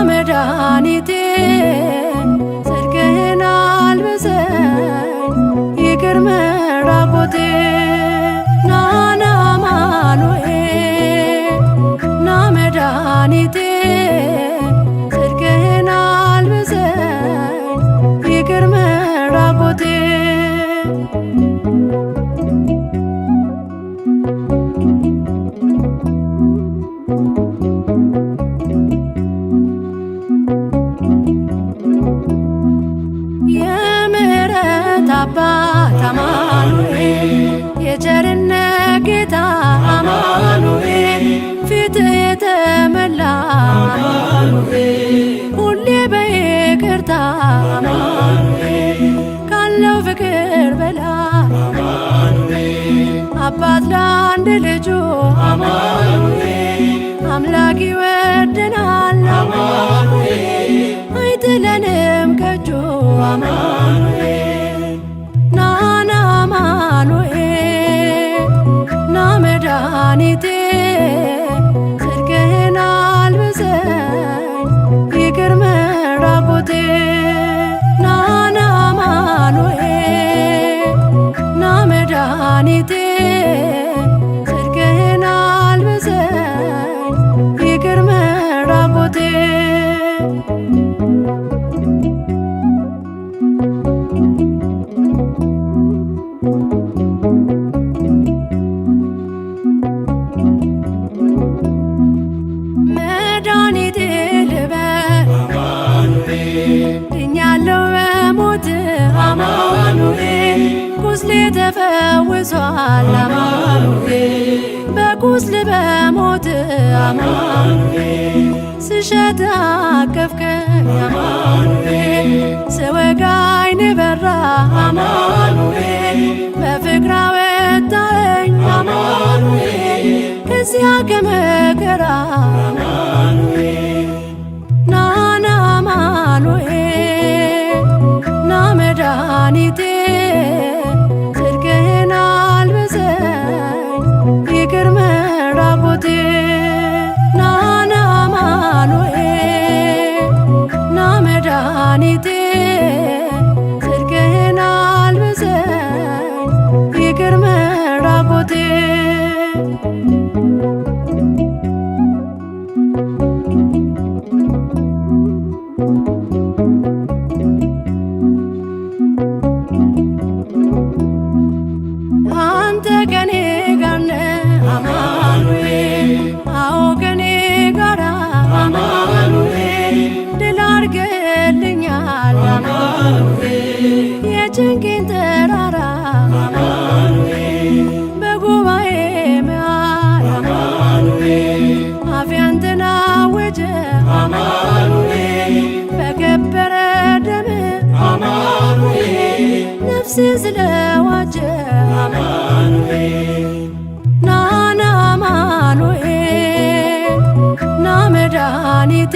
መድኃኒቴ ጽድቅህን አልብሰኝ ይቅር መራቆቴ ናና አማኑኤል ና መድኃኒቴ ጽድቅህን አልብሰኝ ይቅር መራቆቴ የምህረት አባት አማኑኤል የቸርነት ጌታ አማኑኤል ፊትህ የተመላ አማኑኤል ሁሌ በይቅርታ አማኑኤል ካለው ፍቅር በላይ አማኑኤል አባት ለአንድ ልጁ አማኑኤል አምላክ ይወደናል አማኑኤል አይጥለንም ከእጁ አማኑኤል ናና አማኑኤል ና መድኃኒቴ ጽድቅህን አልብሰኝ ይቅር መራቆቴ ናና አማኑኤል ና መድኃኒቴ ጽድቅህን አልብሰኝ ይቅር መራቆቴ መድኃኒቴ ልበል አማኑኤል ድኛለሁ በሞት አማኑኤል ቁስሌ ተፈውሷል አማኑኤል በቁስል በሞት አማኑኤል ስሸት አቀፍከኝ አማኑኤል ስወጋኝ በራ አማኑኤል በፍቅር አወጣኸኝ አማኑኤል ከዚያ ከመከራ አማኑኤል ናና አማኑኤል ና መድኃኒቴ ጽድቅህን አልብሰኝ ይቅር መራቆቴ ናና አማኑኤል ና መድኃኒቴ ጽድቅህን አልብሰኝ ይቅር መራቆቴ አንተ ከኔ ጋር ነህ አማኑኤል አዎ ከኔ ጋር አማኑኤል ድል አድርግልኛል አማኑኤል የጭንቄን ተራራ አማኑኤል በጉባኤ መሃል አማኑኤል አፌ አንተን አወጀ አማኑኤል በከበረ ደም አማኑኤል ነፍሴ ስለዋጀ አማኑኤል ናና አማኑኤል ና መድኃኒቴ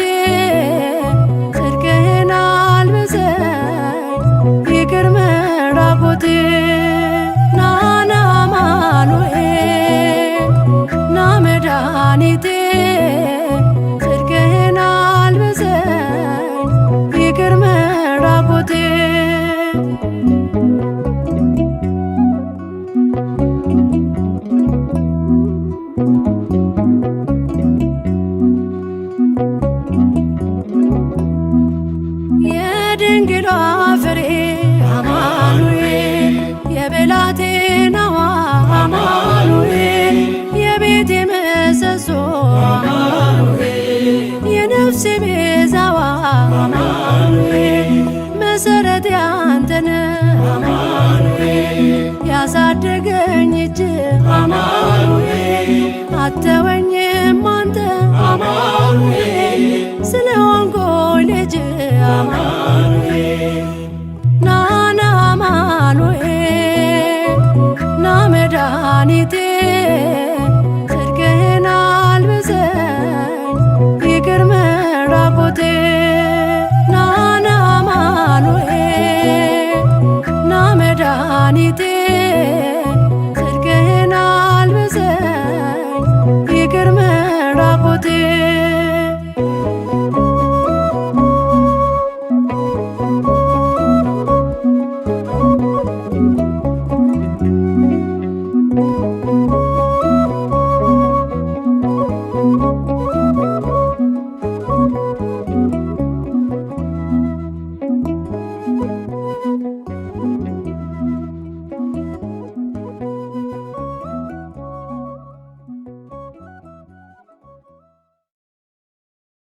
ጽድቅህን አልብሰኝ ይቅር መራቆቴ ናና አማኑኤል ና መድኃኒቴ ጽድቅህን አልብሰኝ ይቅር መራቆቴ የድንግሏ ፍሬ አማኑኤል የብላቴናዋ አማኑኤል የቤቴ ምሰሶ አማኑኤል የነፍሴ ቤዛዋ አማኑኤል መሰረቴ አንተነ አማኑኤል ያሳደገኝ እጅ አማኑኤል አተወኝም ራቁቴን